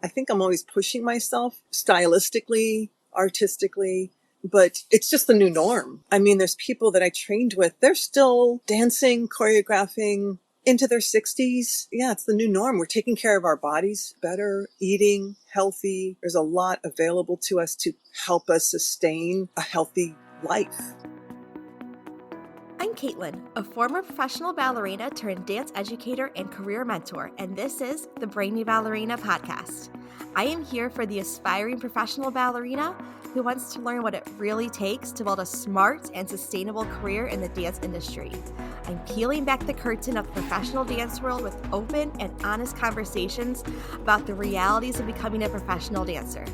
I think I'm always pushing myself stylistically, artistically, but it's just the new norm. I mean, there's people that I trained with, they're still dancing, choreographing into their 60s. Yeah, it's the new norm. We're taking care of our bodies better, eating healthy. There's a lot available to us to help us sustain a healthy life. I'm Caitlin, a former professional ballerina turned dance educator and career mentor, and this is the Brainy Ballerina podcast. I am here for the aspiring professional ballerina who wants to learn what it really takes to build a smart and sustainable career in the dance industry. I'm peeling back the curtain of the professional dance world with open and honest conversations about the realities of becoming a professional dancer.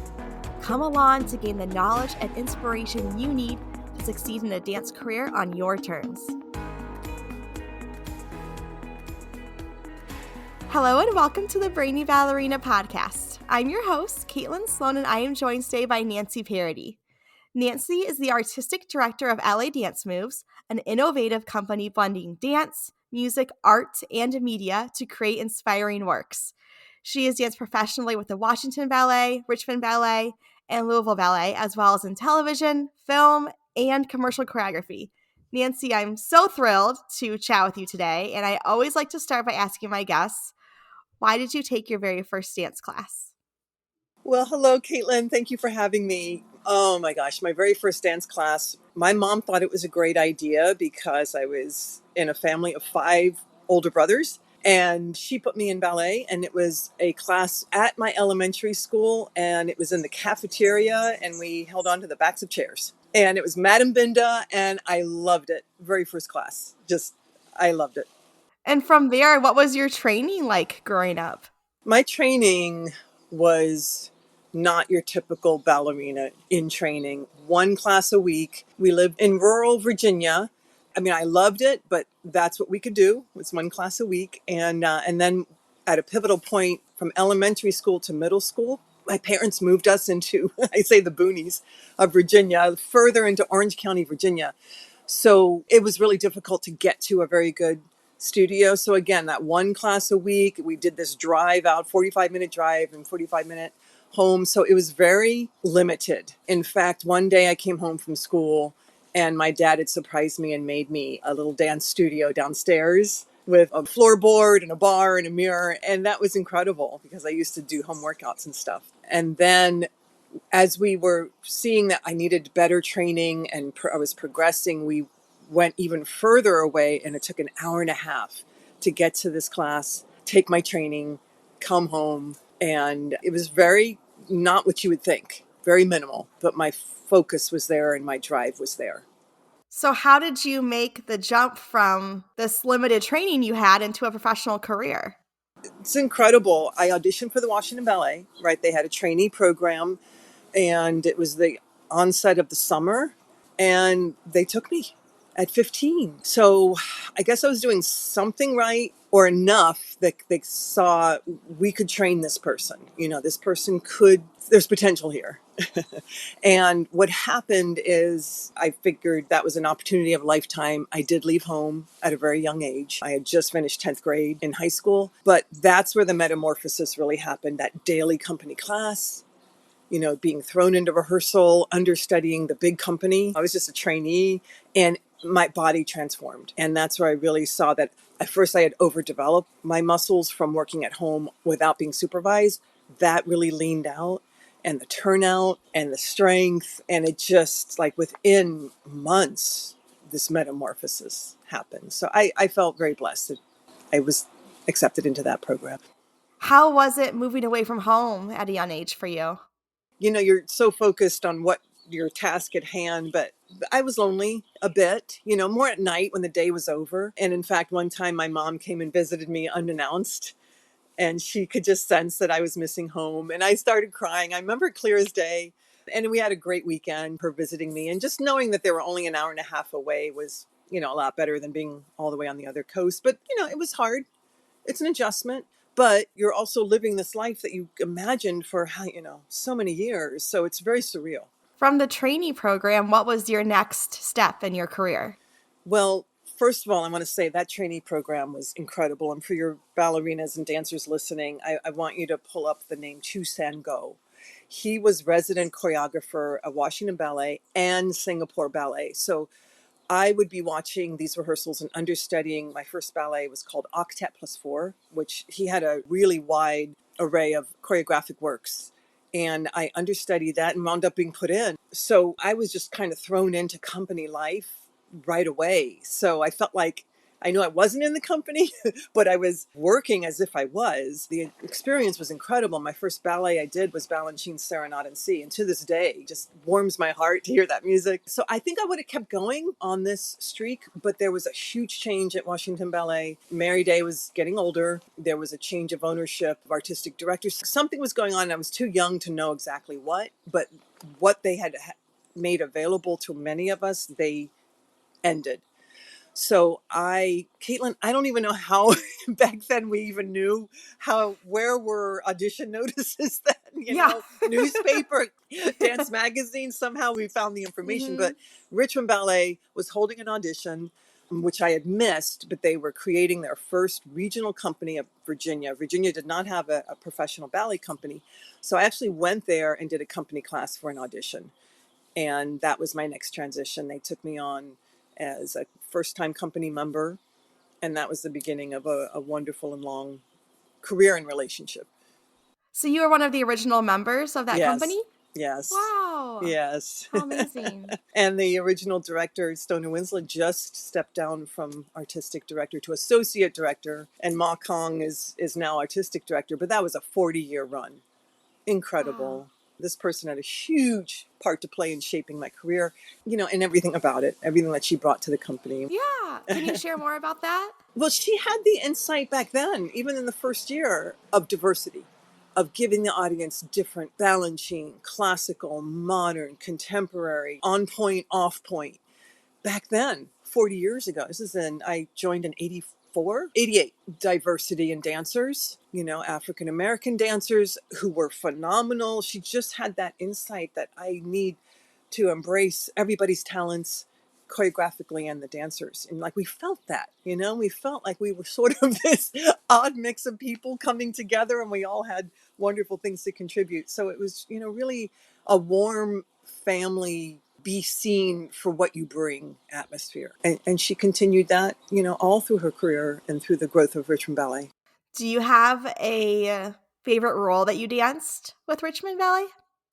Come along to gain the knowledge and inspiration you need to succeed in a dance career on your terms. Hello and welcome to the Brainy Ballerina podcast. I'm your host, Caitlin Sloan, and I am joined today by Nancy Paradis. Nancy is the artistic director of LA Dance Moves, an innovative company blending dance, music, art, and media to create inspiring works. She has danced professionally with the Washington Ballet, Richmond Ballet, and Louisville Ballet, as well as in television, film, and commercial choreography. Nancy, I'm so thrilled to chat with you today, and I always like to start by asking my guests, why did you take your very first dance class? Well, hello, Caitlin. Thank you for having me. Oh my gosh, my very first dance class. My mom thought it was a great idea because I was in a family of 5 older brothers. And she put me in ballet, and it was a class at my elementary school, and it was in the cafeteria, and we held on to the backs of chairs. And it was Madame Binda, and I loved it. Very first class. I loved it. And from there, what was your training like growing up? My training was not your typical ballerina in training. 1 class a week. We lived in rural Virginia. I mean, I loved it, but that's what we could do. It was 1 class a week. And then at a pivotal point from elementary school to middle school, my parents moved us into, I say the boonies of Virginia, further into Orange County, Virginia. So it was really difficult to get to a very good studio. So again, that 1 class a week, we did this drive out, 45-minute drive and 45-minute home. So it was very limited. In fact, one day I came home from school and my dad had surprised me and made me a little dance studio downstairs with a floorboard and a bar and a mirror. And that was incredible because I used to do home workouts and stuff. And then as we were seeing that I needed better training and I was progressing, we went even further away, and it took an hour and a half to get to this class, take my training, come home. And it was very not what you would think, very minimal, but my focus was there and my drive was there. So how did you make the jump from this limited training you had into a professional career? It's incredible. I auditioned for the Washington Ballet, right? They had a trainee program, and it was the onset of the summer, and they took me at 15. So I guess I was doing something right, or enough that they saw we could train this person. This person there's potential here. And what happened is I figured that was an opportunity of a lifetime. I did leave home at a very young age. I had just finished 10th grade in high school, but that's where the metamorphosis really happened. That daily company class, being thrown into rehearsal, understudying the big company. I was just a trainee, and my body transformed. And that's where I really saw that at first I had overdeveloped my muscles from working at home without being supervised. That really leaned out, and the turnout and the strength. And it just like within months, this metamorphosis happened. So I felt very blessed that I was accepted into that program. How was it moving away from home at a young age for you? You're so focused on what your task at hand, but I was lonely a bit, more at night when the day was over. And in fact, one time my mom came and visited me unannounced, and she could just sense that I was missing home. And I started crying. I remember it clear as day. And we had a great weekend, her visiting me. And just knowing that they were only an hour and a half away was, a lot better than being all the way on the other coast. But, it was hard. It's an adjustment. But you're also living this life that you imagined for, so many years. So it's very surreal. From the trainee program, what was your next step in your career? Well, First of all, I want to say that trainee program was incredible. And for your ballerinas and dancers listening, I want you to pull up the name Chu San Go. He was resident choreographer at Washington Ballet and Singapore Ballet. So I would be watching these rehearsals and understudying. My first ballet was called Octet Plus Four, which he had a really wide array of choreographic works. And I understudied that and wound up being put in. So I was just kind of thrown into company life right away. So I felt like I knew I wasn't in the company, but I was working as if I was. The experience was incredible. My first ballet I did was Balanchine's Serenade in C, and to this day, just warms my heart to hear that music. So I think I would have kept going on this streak, but there was a huge change at Washington Ballet. Mary Day was getting older. There was a change of ownership of artistic directors. Something was going on. I was too young to know exactly what, but what they had made available to many of us, they ended. So Caitlin, I don't even know how back then we even knew where were audition notices then, Yeah. newspaper, dance magazine. Somehow we found the information. But Richmond Ballet was holding an audition, which I had missed, but they were creating their first regional company of Virginia. Virginia did not have a professional ballet company. So I actually went there and did a company class for an audition. And that was my next transition. They took me on as a first time company member. And that was the beginning of a wonderful and long career and relationship. So you were one of the original members of that Yes. company? Yes. Wow. Yes. How amazing. And the original director, Stoner Winslet, just stepped down from artistic director to associate director. And Ma Kong is now artistic director. But that was a 40-year run. Wow. Incredible. This person had a huge part to play in shaping my career, and everything about it, everything that she brought to the company. Yeah. Can you share more about that? Well, she had the insight back then, even in the first year, of diversity, of giving the audience different Balanchine, classical, modern, contemporary, on point, off point. Back then, 40 years ago, I joined in 84, 88. Diversity in dancers, African American dancers who were phenomenal. She just had that insight that I need to embrace everybody's talents choreographically and the dancers. And like we felt that, we felt like we were sort of this odd mix of people coming together and we all had wonderful things to contribute. So it was, really a warm family, be seen for what you bring atmosphere. And she continued that, all through her career and through the growth of Richmond Ballet. Do you have a favorite role that you danced with Richmond Ballet?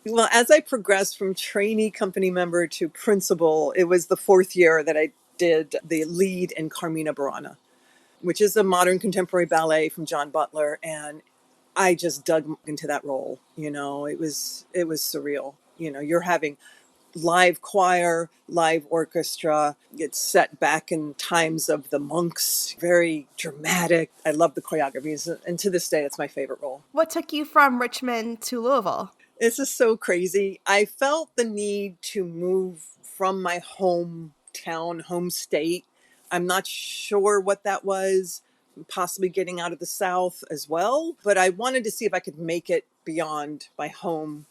Well, as I progressed from trainee company member to principal, it was the fourth year that I did the lead in Carmina Burana, which is a modern contemporary ballet from John Butler. And I just dug into that role. It was surreal. You're having live choir, live orchestra. It's set back in times of the monks, very dramatic. I love the choreographies. And to this day, it's my favorite role. What took you from Richmond to Louisville? This is so crazy. I felt the need to move from my hometown, home state. I'm not sure what that was, possibly getting out of the South as well. But I wanted to see if I could make it beyond my hometown.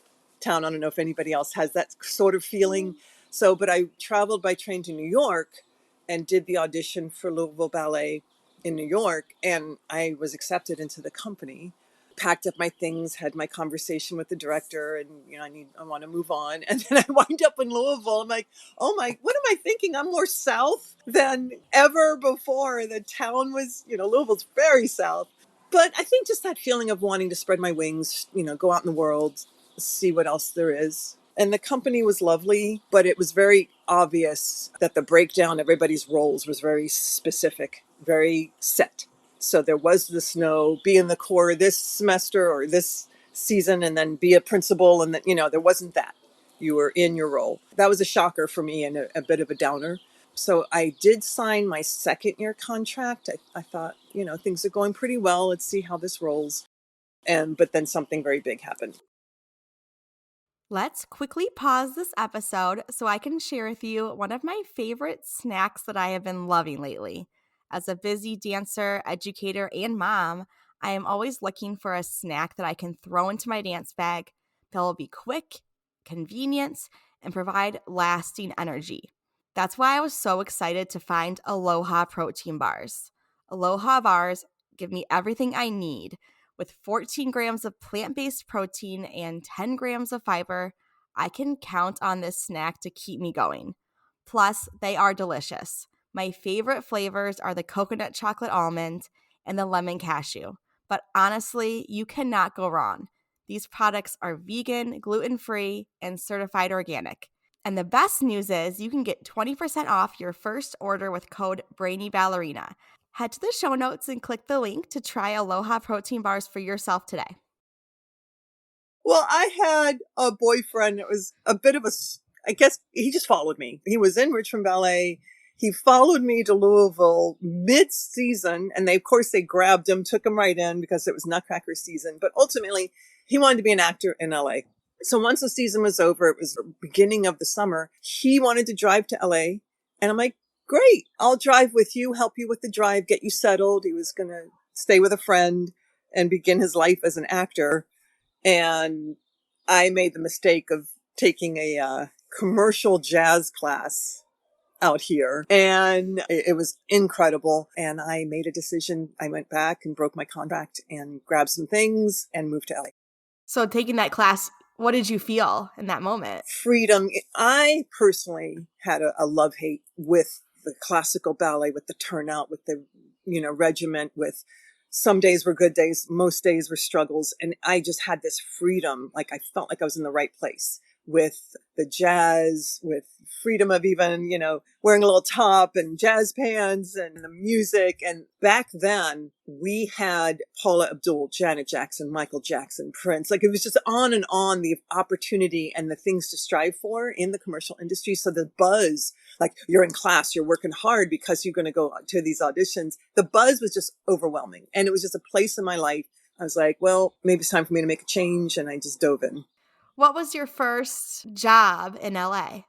I don't know if anybody else has that sort of feeling. So, but I traveled by train to New York and did the audition for Louisville Ballet in New York. And I was accepted into the company, packed up my things, had my conversation with the director, and I want to move on. And then I wind up in Louisville. I'm like, oh my, what am I thinking? I'm more south than ever before. The town was, Louisville's very south. But I think just that feeling of wanting to spread my wings, go out in the world, see what else there is. And the company was lovely, but it was very obvious that the breakdown, everybody's roles was very specific, very set. So there was the snow, be in the corps this semester or this season, and then be a principal. And that, there wasn't that. You were in your role. That was a shocker for me and a bit of a downer. So I did sign my second year contract. I thought, things are going pretty well. Let's see how this rolls. But then something very big happened. Let's quickly pause this episode so I can share with you one of my favorite snacks that I have been loving lately. As a busy dancer, educator, and mom, I am always looking for a snack that I can throw into my dance bag that will be quick, convenient, and provide lasting energy. That's why I was so excited to find Aloha protein bars. Aloha bars give me everything I need. With 14 grams of plant based protein and 10 grams of fiber, I can count on this snack to keep me going. Plus, they are delicious. My favorite flavors are the coconut chocolate almond and the lemon cashew. But honestly, you cannot go wrong. These products are vegan, gluten free, and certified organic. And the best news is you can get 20% off your first order with code BrainyBallerina. Head to the show notes and click the link to try Aloha protein bars for yourself today. Well, I had a boyfriend that was a bit of I guess he just followed me. He was in Richmond Ballet. He followed me to Louisville mid-season, and of course, they grabbed him, took him right in because it was Nutcracker season. But ultimately, he wanted to be an actor in LA. So once the season was over, it was the beginning of the summer. He wanted to drive to LA, and I'm like, great, I'll drive with you, help you with the drive, get you settled. He was going to stay with a friend and begin his life as an actor. And I made the mistake of taking a commercial jazz class out here, and it was incredible. And I made a decision. I went back and broke my contract and grabbed some things and moved to LA. So, taking that class, what did you feel in that moment? Freedom. I personally had a love-hate with the classical ballet, with the turnout, with the, regiment, with some days were good days, most days were struggles. And I just had this freedom. Like I felt like I was in the right place with the jazz, with freedom of even, wearing a little top and jazz pants and the music. And back then we had Paula Abdul, Janet Jackson, Michael Jackson, Prince. Like it was just on and on, the opportunity and the things to strive for in the commercial industry. So the buzz, like you're in class, you're working hard because you're going to go to these auditions. The buzz was just overwhelming. And it was just a place in my life. I was like, well, maybe it's time for me to make a change. And I just dove in. What was your first job in LA?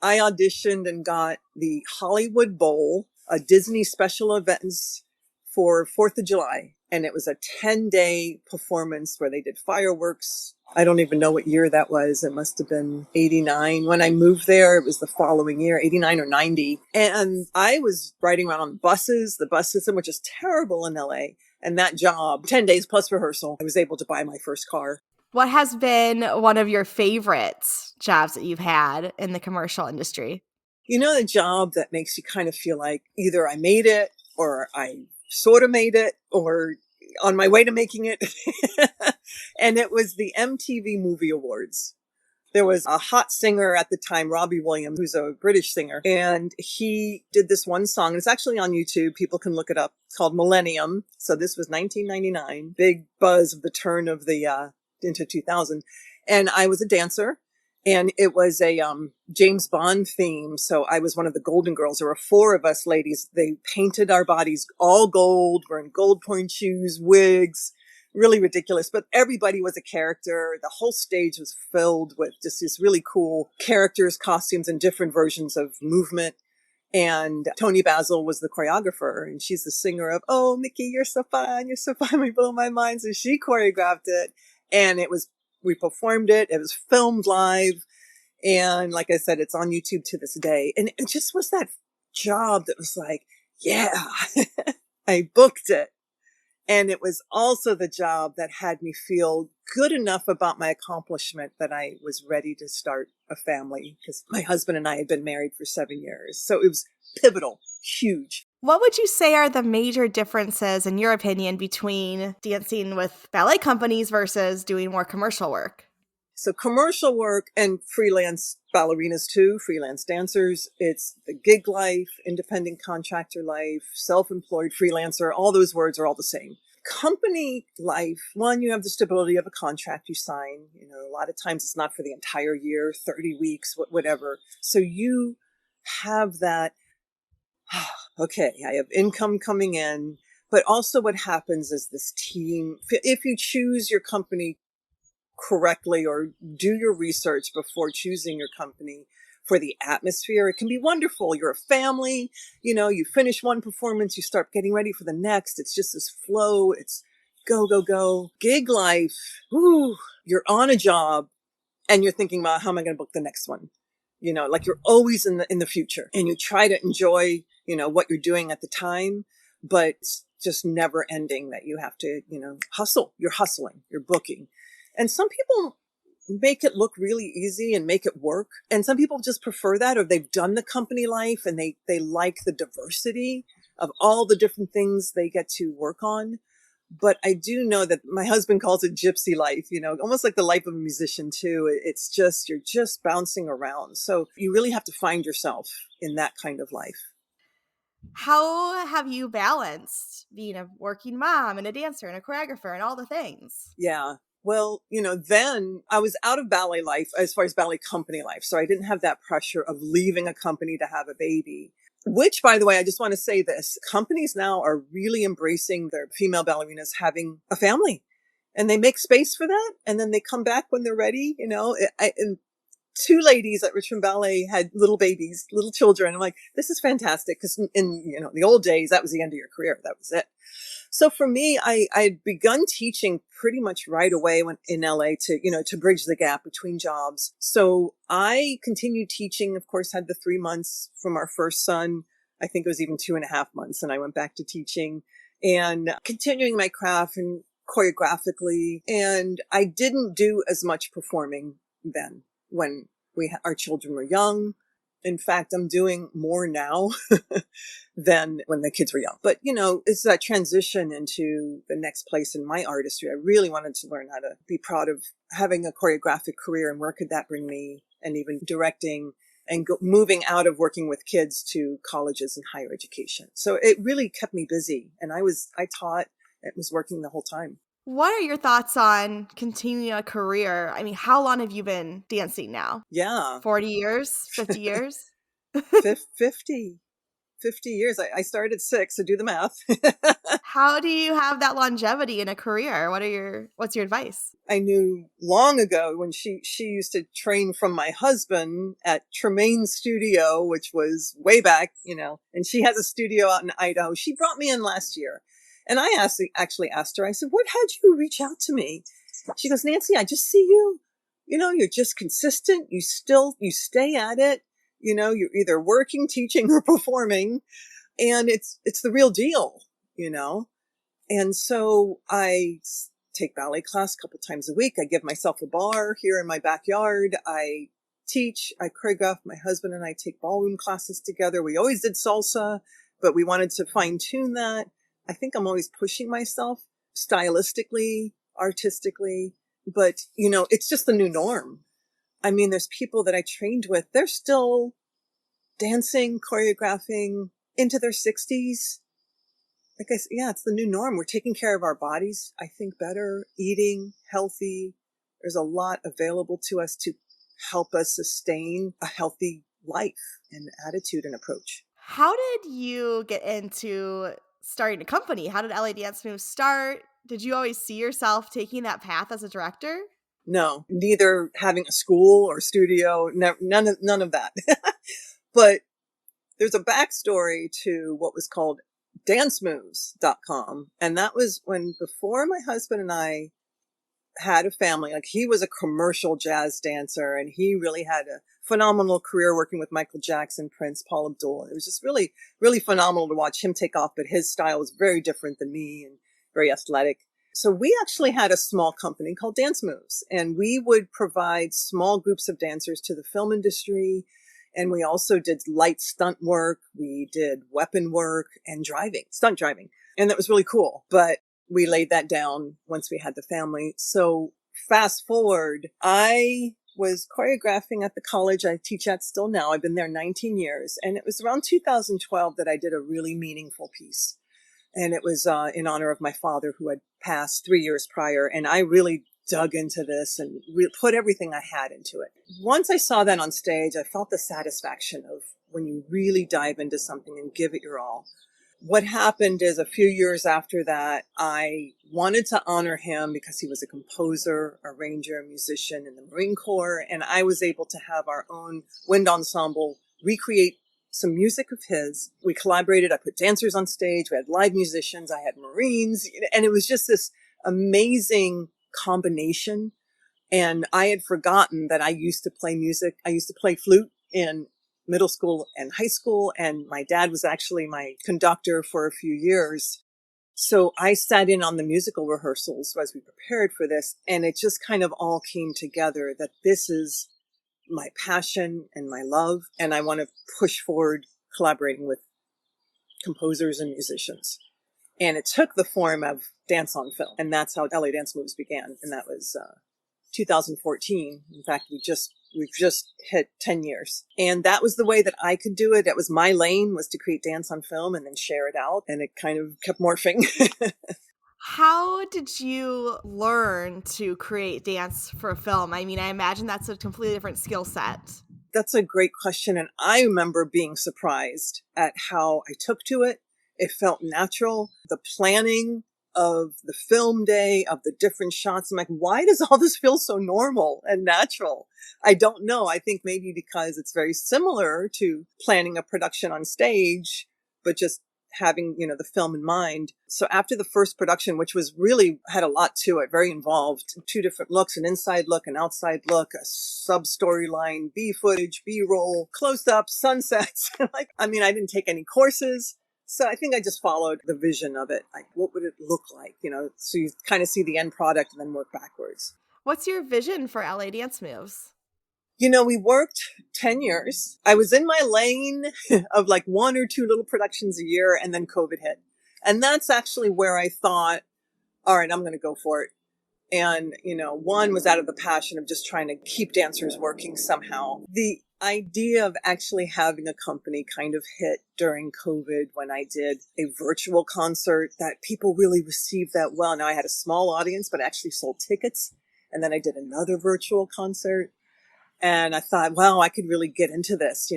I auditioned and got the Hollywood Bowl, a Disney special events for 4th of July. And it was a 10-day performance where they did fireworks. I don't even know what year that was. It must have been 89. When I moved there, it was the following year, 89 or 90. And I was riding around on buses, the bus system, which is terrible in LA. And that job, 10 days plus rehearsal, I was able to buy my first car. What has been one of your favorite jobs that you've had in the commercial industry? The job that makes you kind of feel like either I made it or I sort of made it or on my way to making it. And it was the MTV Movie Awards. There was a hot singer at the time, Robbie Williams, who's a British singer, and he did this one song. It's actually on YouTube. People can look it up. It's called Millennium. So this was 1999, big buzz of the turn of the into 2000. And I was a dancer. And it was a James Bond theme. So I was one of the Golden Girls. There were 4 of us ladies. They painted our bodies all gold, wearing gold point shoes, wigs, really ridiculous. But everybody was a character. The whole stage was filled with just these really cool characters, costumes, and different versions of movement. And Toni Basil was the choreographer, and she's the singer of, "Oh, Mickey, you're so fun. You're so fun. You blow my mind." So she choreographed it. And we performed it. It was filmed live. And like I said, it's on YouTube to this day. And it just was that job that was like, yeah, I booked it. And it was also the job that had me feel good enough about my accomplishment that I was ready to start a family because my husband and I had been married for 7 years. So it was pivotal, huge. What would you say are the major differences, in your opinion, between dancing with ballet companies versus doing more commercial work? So commercial work and freelance ballerinas too, freelance dancers, it's the gig life, independent contractor life, self-employed freelancer, all those words are all the same. Company life, one, you have the stability of a contract you sign. A lot of times it's not for the entire year, 30 weeks, whatever. So you have that, okay, I have income coming in, but also what happens is this team, if you choose your company correctly or do your research before choosing your company for the atmosphere, it can be wonderful. You're a family, you finish one performance, you start getting ready for the next. It's just this flow. It's go, go, go. Gig life, you're on a job and you're thinking about how am I going to book the next one? like you're always in the future, and you try to enjoy, what you're doing at the time, but it's just never ending that you have to, hustle. You're hustling, you're booking. And some people make it look really easy and make it work. And some people just prefer that, or they've done the company life and they like the diversity of all the different things they get to work on. But I do know that my husband calls it gypsy life, almost like the life of a musician too. It's just, you're just bouncing around. So you really have to find yourself in that kind of life. How have you balanced being a working mom and a dancer and a choreographer and all the things? Yeah. Well, then I was out of ballet life as far as ballet company life. So I didn't have that pressure of leaving a company to have a baby. Which, by the way, I just want to say this. Companies now are really embracing their female ballerinas having a family. And they make space for that. And then they come back when they're ready. And two ladies at Richmond Ballet had little babies, little children. I'm like, this is fantastic. Because in the old days, that was the end of your career. That was it. So for me, I'd begun teaching pretty much right away when in LA to bridge the gap between jobs. So I continued teaching, of course, had the 3 months from our first son. I think it was even 2.5 months. And I went back to teaching and continuing my craft and choreographically. And I didn't do as much performing then when our children were young. In fact, I'm doing more now than when the kids were young. But, it's that transition into the next place in my artistry. I really wanted to learn how to be proud of having a choreographic career and where could that bring me, and even directing and moving out of working with kids to colleges and higher education. So it really kept me busy. And I taught, it was working the whole time. What are your thoughts on continuing a career? I mean, how long have you been dancing now? Yeah. 40 years? 50 years? 50 years. I started at 6, so do the math. How do you have that longevity in a career? What's your advice? I knew long ago when she used to train from my husband at Tremaine's studio, which was way back, and she has a studio out in Idaho. She brought me in last year. And I actually asked her, I said, what had you reach out to me? She goes, Nancy, I just see you, you're just consistent. You stay at it. You're either working, teaching, or performing. And it's the real deal, And so I take ballet class a couple times a week. I give myself a bar here in my backyard. I teach, I choreograph. My husband and I take ballroom classes together. We always did salsa, but we wanted to fine tune that. I think I'm always pushing myself stylistically, artistically, but it's just the new norm. I mean, there's people that I trained with, they're still dancing, choreographing into their 60s. Like I said, yeah, it's the new norm. We're taking care of our bodies, I think, better, eating healthy. There's a lot available to us to help us sustain a healthy life and attitude and approach. How did you get into starting a company? How did LA Dance Moves start? Did you always see yourself taking that path as a director? No, neither having a school or studio, none of that. But there's a backstory to what was called dancemoves.com. And that was before my husband and I had a family, like he was a commercial jazz dancer and he really had a phenomenal career working with Michael Jackson, Prince, Paul Abdul. It was just really, really phenomenal to watch him take off, but his style was very different than me and very athletic. So we actually had a small company called Dance Moves, and we would provide small groups of dancers to the film industry. And we also did light stunt work. We did weapon work and stunt driving. And that was really cool. But we laid that down once we had the family. So fast forward, I was choreographing at the college I teach at still now. I've been there 19 years. And it was around 2012 that I did a really meaningful piece. And it was in honor of my father, who had passed 3 years prior. And I really dug into this and put everything I had into it. Once I saw that on stage, I felt the satisfaction of when you really dive into something and give it your all. What happened is a few years after that, I wanted to honor him because he was a composer, arranger, musician in the Marine Corps. And I was able to have our own wind ensemble recreate some music of his. We collaborated. I put dancers on stage. We had live musicians. I had Marines. And it was just this amazing combination. And I had forgotten that I used to play music. I used to play flute in middle school and high school. And my dad was actually my conductor for a few years. So I sat in on the musical rehearsals as we prepared for this. And it just kind of all came together that this is my passion and my love. And I want to push forward collaborating with composers and musicians. And it took the form of dance on film. And that's how LA Dance Moves began. And that was 2014. In fact, we've just hit 10 years. And that was the way that I could do it. That was my lane, was to create dance on film and then share it out. And it kind of kept morphing. How did you learn to create dance for a film? I mean, I imagine that's a completely different skill set. That's a great question. And I remember being surprised at how I took to it. It felt natural. The planning of the film day, of the different shots, I'm like, why does all this feel so normal and natural? I don't know. I think maybe because it's very similar to planning a production on stage, but just having, the film in mind. So after the first production, which was really had a lot to it, very involved, 2 different looks, an inside look, an outside look, a sub storyline, B footage, B roll, close ups, sunsets. I didn't take any courses. So I think I just followed the vision of it. Like, what would it look like? So you kind of see the end product and then work backwards. What's your vision for LA Dance Moves? We worked 10 years. I was in my lane of like 1 or 2 little productions a year, and then COVID hit. And that's actually where I thought, all right, I'm going to go for it. And, one was out of the passion of just trying to keep dancers working somehow. The idea of actually having a company kind of hit during COVID when I did a virtual concert that people really received that well. Now I had a small audience, but I actually sold tickets. And then I did another virtual concert. And I thought, wow, I could really get into this,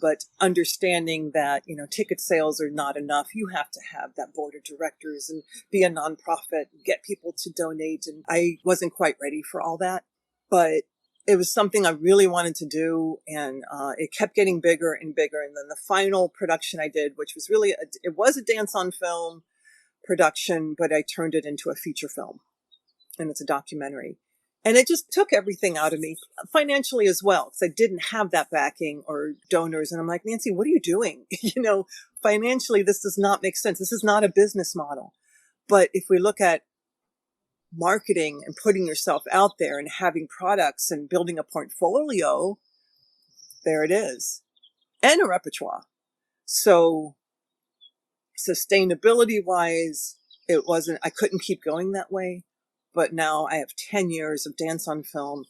but understanding that, ticket sales are not enough. You have to have that board of directors and be a nonprofit, get people to donate. And I wasn't quite ready for all that, but it was something I really wanted to do. And it kept getting bigger and bigger. And then the final production I did, which was really, it was a dance on film production, but I turned it into a feature film, and it's a documentary. And it just took everything out of me financially as well, because I didn't have that backing or donors. And I'm like, Nancy, what are you doing? Financially, this does not make sense. This is not a business model. But if we look at marketing and putting yourself out there and having products and building a portfolio, there it is. And a repertoire. So sustainability wise, I couldn't keep going that way. But now I have 10 years of dance on film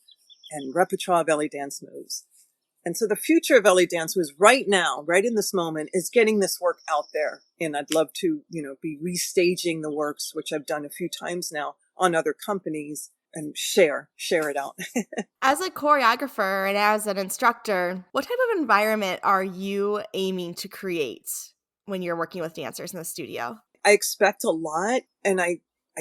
and repertoire of LA Dance Moves. And so the future of LA Dance Moves right now, right in this moment, is getting this work out there. And I'd love to, be restaging the works, which I've done a few times now on other companies, and share it out. As a choreographer and as an instructor, what type of environment are you aiming to create when you're working with dancers in the studio? I expect a lot, and I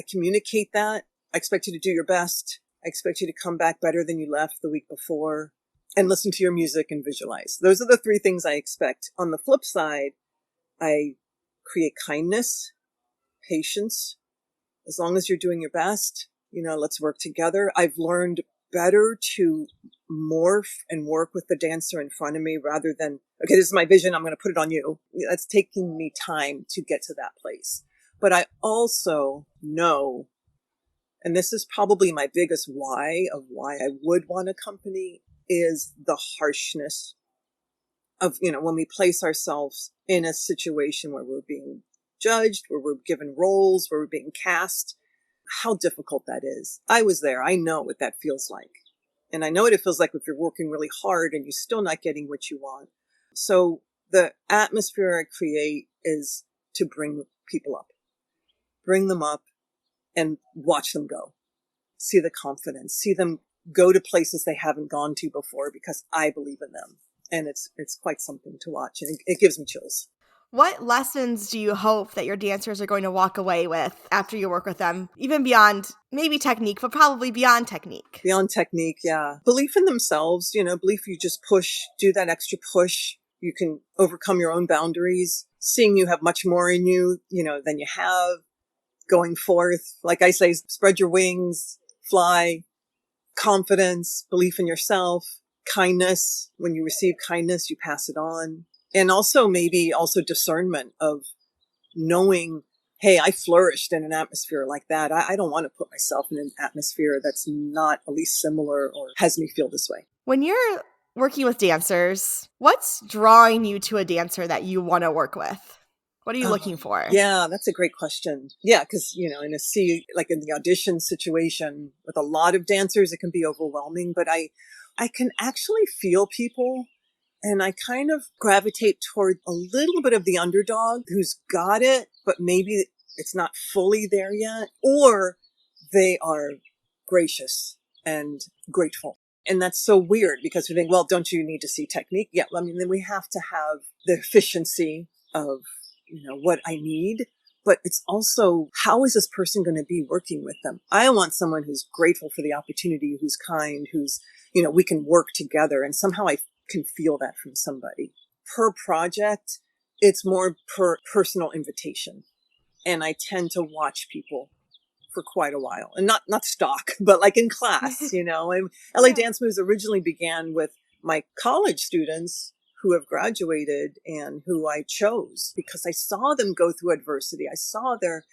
communicate that. I expect you to do your best. I expect you to come back better than you left the week before, and listen to your music and visualize. Those are the 3 things I expect. On the flip side, I create kindness, patience. As long as you're doing your best, let's work together. I've learned better to morph and work with the dancer in front of me rather than, okay, this is my vision, I'm going to put it on you. That's taking me time to get to that place. But I also know, and this is probably my biggest why of why I would want a company, is the harshness of, when we place ourselves in a situation where we're being judged, where we're given roles, where we're being cast, how difficult that is. I was there. I know what that feels like. And I know what it feels like if you're working really hard and you're still not getting what you want. So the atmosphere I create is to bring people up, bring them up, and watch them go. See the confidence, see them go to places they haven't gone to before because I believe in them. And it's quite something to watch, and it gives me chills. What lessons do you hope that your dancers are going to walk away with after you work with them, even beyond maybe technique, but probably beyond technique? Beyond technique, yeah. Belief in themselves, belief you just push, do that extra push. You can overcome your own boundaries, seeing you have much more in you, than you have. Going forth, like I say, spread your wings, fly, confidence, belief in yourself. kindness. When you receive kindness, you pass it on. And also maybe also discernment of knowing, hey, I flourished in an atmosphere like that. I don't want to put myself in an atmosphere that's not at least similar or has me feel this way. When you're working with dancers, what's drawing you to a dancer that you want to work with? What are you looking for? Yeah, that's a great question. Yeah, because, in like in the audition situation with a lot of dancers, it can be overwhelming, but I can actually feel people, and I kind of gravitate toward a little bit of the underdog who's got it, but maybe it's not fully there yet, or they are gracious and grateful. And that's so weird because we think, well, don't you need to see technique? Yeah, then we have to have the efficiency of, what I need. But it's also, how is this person going to be working with them? I want someone who's grateful for the opportunity, who's kind, who's, we can work together. And somehow I can feel that from somebody. Per project, it's more per personal invitation. And I tend to watch people for quite a while, and not stock, but like in class, and LA Dance Moves originally began with my college students who have graduated and who I chose because I saw them go through adversity. I saw their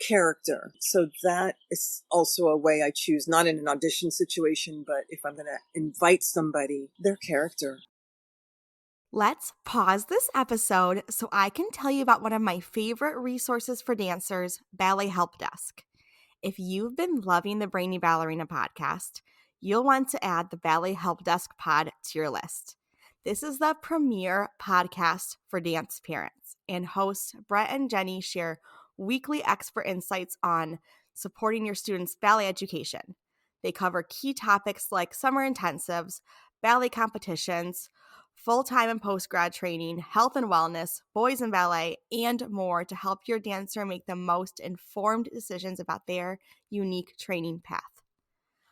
character. So that is also a way I choose, not in an audition situation, but if I'm going to invite somebody, their character. Let's pause this episode so I can tell you about one of my favorite resources for dancers, Ballet Help Desk. If you've been loving the Brainy Ballerina podcast, you'll want to add the Ballet Help Desk pod to your list. This is the premier podcast for dance parents, and hosts Brett and Jenny share weekly expert insights on supporting your students' ballet education. They cover key topics like summer intensives, ballet competitions, full-time and post-grad training, health and wellness, boys in ballet, and more to help your dancer make the most informed decisions about their unique training path.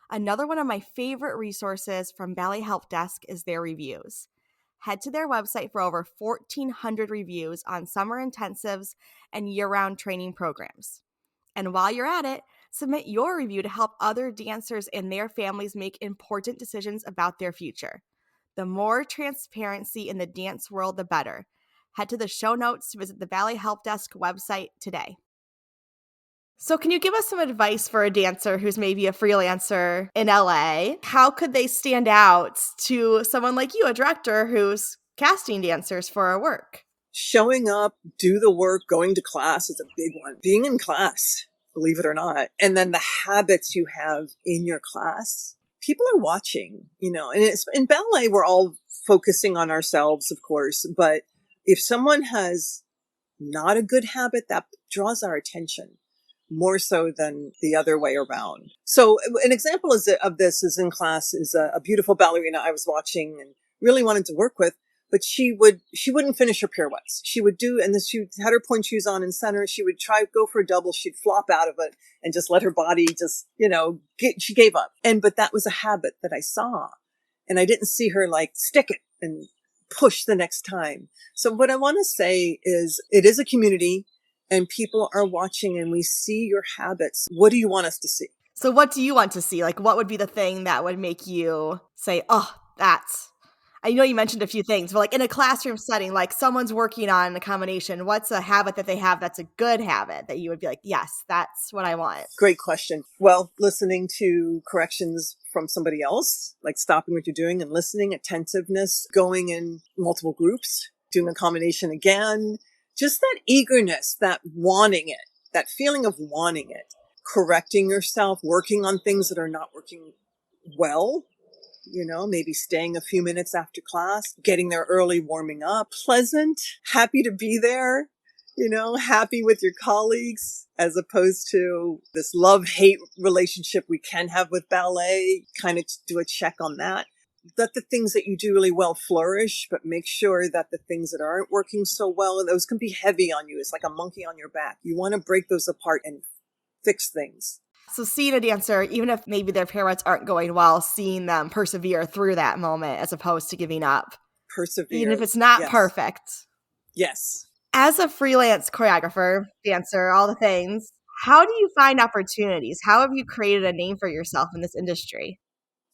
Another one of my favorite resources from Ballet Help Desk is their reviews. Head to their website for over 1,400 reviews on summer intensives and year-round training programs. And while you're at it, submit your review to help other dancers and their families make important decisions about their future. The more transparency in the dance world, the better. Head to the show notes to visit the Ballet Help Desk website today. So can you give us some advice for a dancer who's maybe a freelancer in LA? How could they stand out to someone like you, a director who's casting dancers for our work? Showing up, do the work, going to class is a big one. Being in class, believe it or not. And then the habits you have in your class. People are watching, and it's in ballet, we're all focusing on ourselves, of course, but if someone has not a good habit, that draws our attention more so than the other way around. So an example of this is in class is a beautiful ballerina I was watching and really wanted to work with, but she wouldn't finish her pirouettes. She would do, and then she had her point shoes on in center. She would go for a double. She'd flop out of it and just let her body just, she gave up. But that was a habit that I saw, and I didn't see her like stick it and push the next time. So what I want to say is it is a community and people are watching and we see your habits. What do you want us to see? So what do you want to see? Like, what would be the thing that would make you say, oh, I know you mentioned a few things, but like in a classroom setting, like someone's working on a combination, what's a habit that they have that's a good habit that you would be like, yes, that's what I want? Great question. Well, listening to corrections from somebody else, like stopping what you're doing and listening, attentiveness, going in multiple groups, doing a combination again, just that eagerness, that wanting it, that feeling of wanting it, correcting yourself, working on things that are not working well. Maybe staying a few minutes after class, getting there early, warming up, pleasant, happy to be there, happy with your colleagues, as opposed to this love-hate relationship we can have with ballet, kind of do a check on that. Let the things that you do really well flourish, but make sure that the things that aren't working so well, and those can be heavy on you. It's like a monkey on your back. You want to break those apart and fix things. So seeing a dancer, even if maybe their pirouettes aren't going well, seeing them persevere through that moment as opposed to giving up. Persevere. Even if it's not perfect. Yes. As a freelance choreographer, dancer, all the things, how do you find opportunities? How have you created a name for yourself in this industry?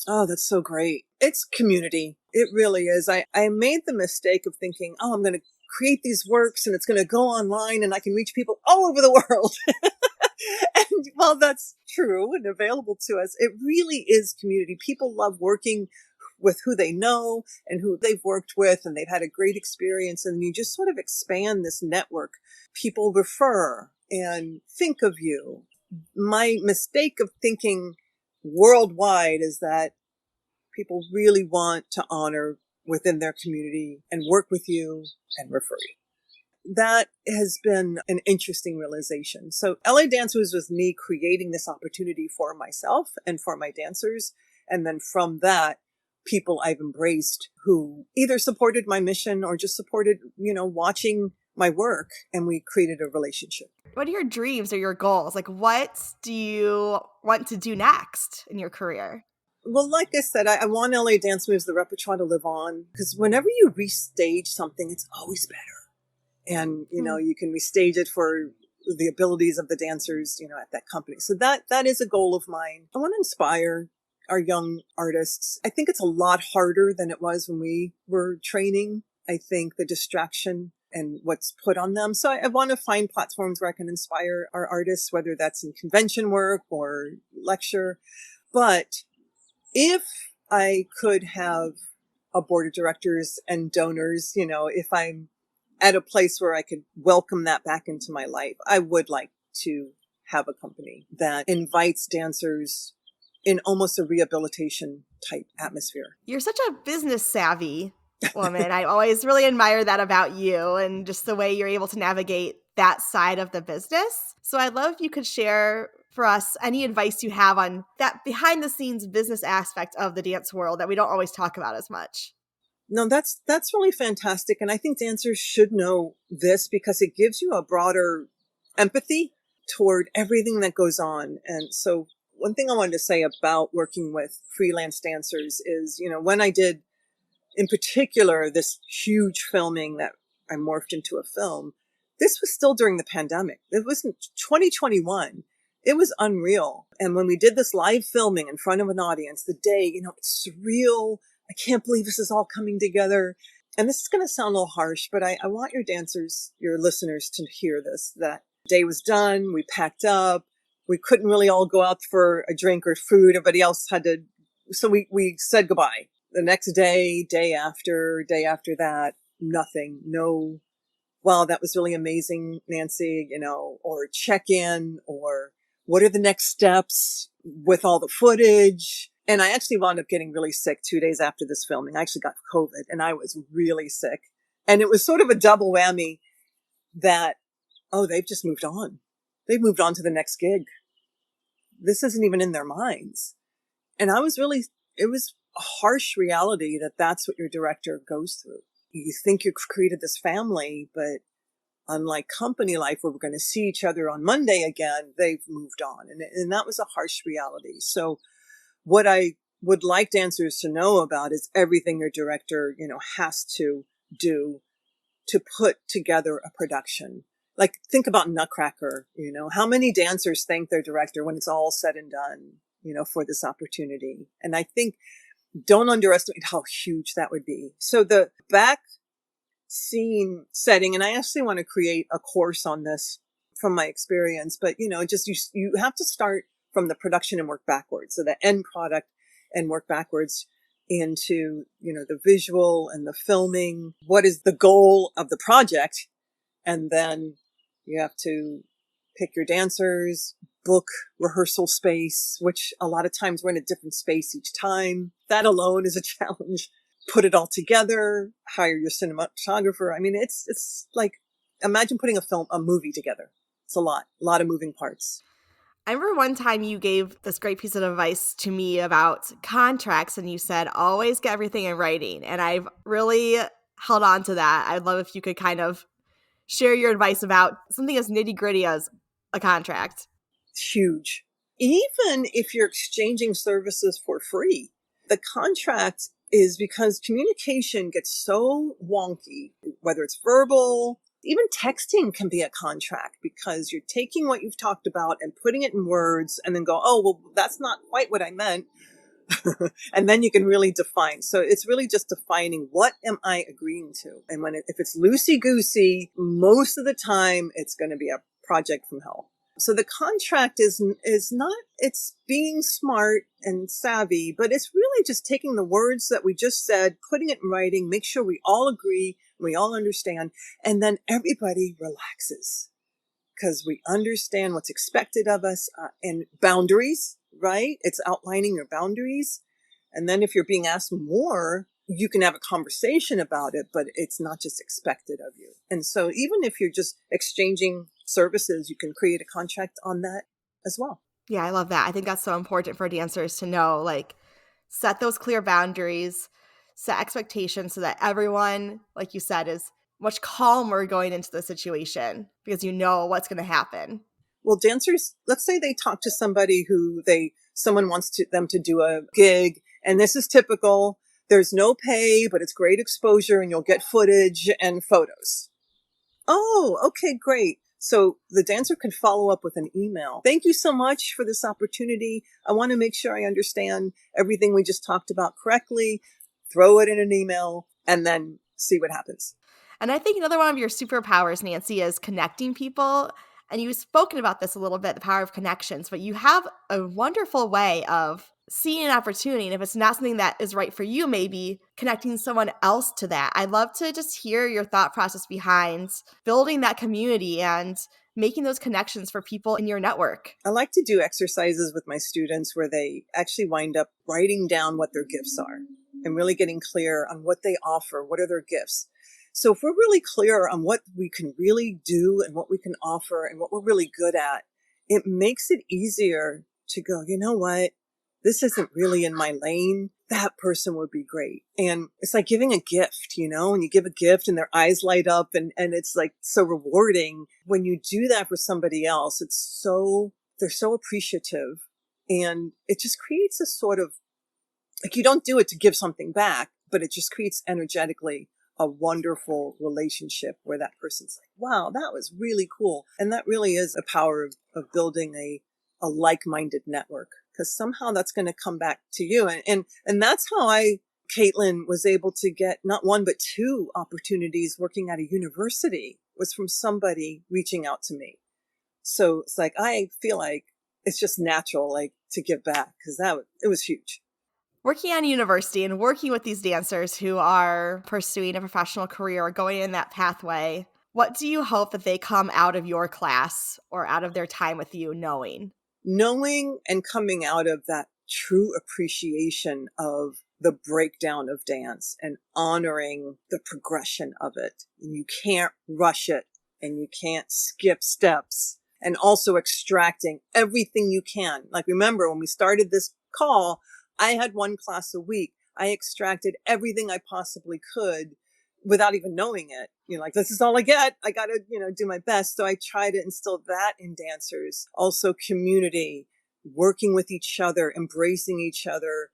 Oh, that's so great. It's community. It really is. I made the mistake of thinking, oh, I'm going to create these works and it's going to go online and I can reach people all over the world. And while that's true and available to us, it really is community. People love working with who they know and who they've worked with, and they've had a great experience. And you just sort of expand this network. People refer and think of you. My mistake of thinking worldwide is that people really want to honor within their community and work with you and refer you. That has been an interesting realization. So LA Dance Moves was me creating this opportunity for myself and for my dancers. And then from that, people I've embraced who either supported my mission or just supported, watching my work, and we created a relationship. What are your dreams or your goals? Like, what do you want to do next in your career? Well, like I said, I want LA Dance Moves, the repertoire, to live on, because whenever you restage something, it's always better. And, you can restage it for the abilities of the dancers, at that company. So that is a goal of mine. I want to inspire our young artists. I think it's a lot harder than it was when we were training. I think the distraction and what's put on them. So I want to find platforms where I can inspire our artists, whether that's in convention work or lecture. But if I could have a board of directors and donors, if I'm at a place where I could welcome that back into my life, I would like to have a company that invites dancers in almost a rehabilitation type atmosphere. You're such a business savvy woman. I always really admire that about you and just the way you're able to navigate that side of the business. So I'd love if you could share for us any advice you have on that behind the scenes business aspect of the dance world that we don't always talk about as much. No, that's really fantastic. And I think dancers should know this because it gives you a broader empathy toward everything that goes on. And so one thing I wanted to say about working with freelance dancers is, when I did in particular this huge filming that I morphed into a film, this was still during the pandemic. It was in 2021. It was unreal. And when we did this live filming in front of an audience, the day, it's surreal. I can't believe this is all coming together. And this is going to sound a little harsh, but I want your dancers, your listeners, to hear this. That day was done. We packed up. We couldn't really all go out for a drink or food. Everybody else had to. So we said goodbye. The next day, day after that, nothing. No, wow, that was really amazing, Nancy, or check in, or what are the next steps with all the footage? And I actually wound up getting really sick 2 days after this filming. I actually got COVID and I was really sick. And it was sort of a double whammy that, oh, they've just moved on. They've moved on to the next gig. This isn't even in their minds. And it was a harsh reality that that's what your director goes through. You think you've created this family, but unlike company life where we're going to see each other on Monday again, they've moved on. And that was a harsh reality. So what I would like dancers to know about is everything your director, has to do to put together a production. Like, think about Nutcracker, how many dancers thank their director when it's all said and done, for this opportunity. And I think don't underestimate how huge that would be. So the back scene setting, and I actually want to create a course on this from my experience, but just you have to start from the production and work backwards. So the end product and work backwards into, the visual and the filming. What is the goal of the project? And then you have to pick your dancers, book rehearsal space, which a lot of times we're in a different space each time. That alone is a challenge. Put it all together, hire your cinematographer. I mean, it's like, imagine putting a movie together. It's a lot of moving parts. I remember one time you gave this great piece of advice to me about contracts, and you said, always get everything in writing. And I've really held on to that. I'd love if you could kind of share your advice about something as nitty gritty as a contract. Huge. Even if you're exchanging services for free, the contract is, because communication gets so wonky, whether it's verbal, even texting can be a contract, because you're taking what you've talked about and putting it in words and then go, oh, well, that's not quite what I meant. And then you can really define. So it's really just defining, what am I agreeing to? And if it's loosey goosey, most of the time it's going to be a project from hell. So the contract is not, it's being smart and savvy, but it's really just taking the words that we just said, putting it in writing, make sure we all agree, we all understand, and then everybody relaxes because we understand what's expected of us, and boundaries, right? It's outlining your boundaries. And then if you're being asked more, you can have a conversation about it, but it's not just expected of you. And so even if you're just exchanging services, you can create a contract on that as well. Yeah, I love that. I think that's so important for dancers to know, like, set those clear boundaries, set expectations so that everyone, like you said, is much calmer going into the situation because you know what's going to happen. Well, dancers, let's say they talk to somebody someone wants them to do a gig, and this is typical. There's no pay, but it's great exposure and you'll get footage and photos. Oh, okay, great. So the dancer could follow up with an email. Thank you so much for this opportunity. I want to make sure I understand everything we just talked about correctly. Throw it in an email and then see what happens. And I think another one of your superpowers, Nancy, is connecting people. And you've spoken about this a little bit, the power of connections, but you have a wonderful way of seeing an opportunity. And if it's not something that is right for you, maybe connecting someone else to that. I'd love to just hear your thought process behind building that community and making those connections for people in your network. I like to do exercises with my students where they actually wind up writing down what their gifts are and really getting clear on what they offer, what are their gifts. So if we're really clear on what we can really do and what we can offer and what we're really good at, it makes it easier to go, you know what? This isn't really in my lane. That person would be great. And it's like giving a gift, and you give a gift and their eyes light up and it's like so rewarding. When you do that for somebody else, they're so appreciative, and it just creates a sort of, like, you don't do it to give something back, but it just creates energetically a wonderful relationship where that person's like, wow, that was really cool. And that really is a power of building a like-minded network, because somehow that's going to come back to you. And that's how Caitlin was able to get not one, but two opportunities working at a university, was from somebody reaching out to me. So it's like, I feel like it's just natural, like, to give back, because it was huge. Working at a university and working with these dancers who are pursuing a professional career or going in that pathway, what do you hope that they come out of your class or out of their time with you knowing? Knowing and coming out of that true appreciation of the breakdown of dance and honoring the progression of it. And you can't rush it and you can't skip steps, and also extracting everything you can. Like, remember when we started this call, I had one class a week. I extracted everything I possibly could without even knowing it. Like, this is all I get. I got to, do my best. So I try to instill that in dancers. Also community, working with each other, embracing each other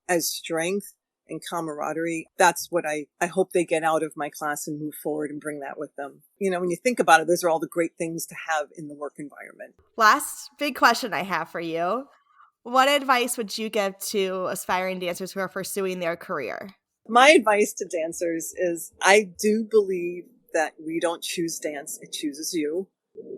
as strength and camaraderie. That's what I hope they get out of my class and move forward and bring that with them. When you think about it, those are all the great things to have in the work environment. Last big question I have for you. What advice would you give to aspiring dancers who are pursuing their career? My advice to dancers is, I do believe that we don't choose dance, it chooses you,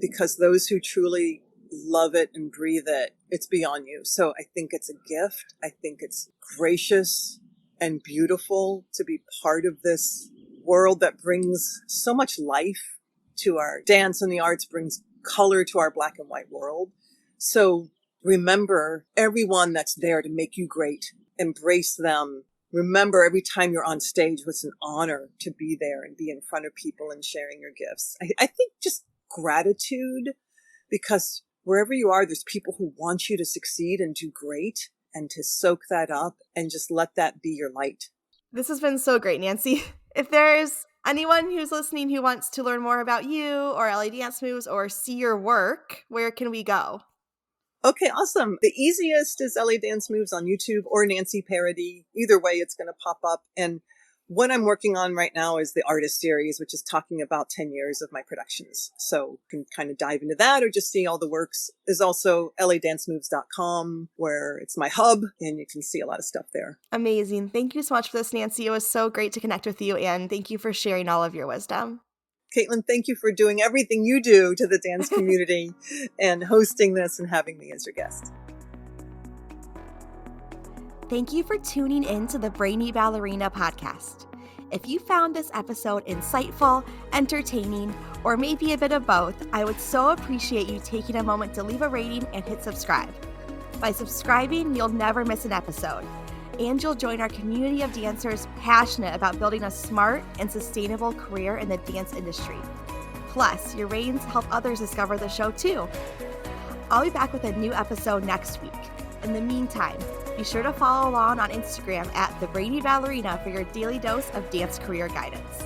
because those who truly love it and breathe it, it's beyond you. So I think it's a gift. I think it's gracious and beautiful to be part of this world that brings so much life to our dance, and the arts brings color to our black and white world. So remember everyone that's there to make you great. Embrace them. Remember every time you're on stage, it's an honor to be there and be in front of people and sharing your gifts. I think just gratitude, because wherever you are, there's people who want you to succeed and do great, and to soak that up and just let that be your light. This has been so great, Nancy. If there's anyone who's listening who wants to learn more about you or LA Dance Moves or see your work, where can we go? Okay, awesome. The easiest is LA Dance Moves on YouTube or Nancy Paradis. Either way, it's going to pop up. And What I'm working on right now is the artist series, which is talking about 10 years of my productions. So you can kind of dive into that or just see all the works. There's also ladancemoves.com, where it's my hub, and you can see a lot of stuff there. Amazing. Thank you so much for this, Nancy. It was so great to connect with you, and thank you for sharing all of your wisdom. Caitlin, thank you for doing everything you do to the dance community and hosting this and having me as your guest. Thank you for tuning in to the Brainy Ballerina podcast. If you found this episode insightful, entertaining, or maybe a bit of both, I would so appreciate you taking a moment to leave a rating and hit subscribe. By subscribing, you'll never miss an episode, and you'll join our community of dancers passionate about building a smart and sustainable career in the dance industry. Plus, your ratings help others discover the show too. I'll be back with a new episode next week. In the meantime, be sure to follow along on Instagram at The Brainy Ballerina for your daily dose of dance career guidance.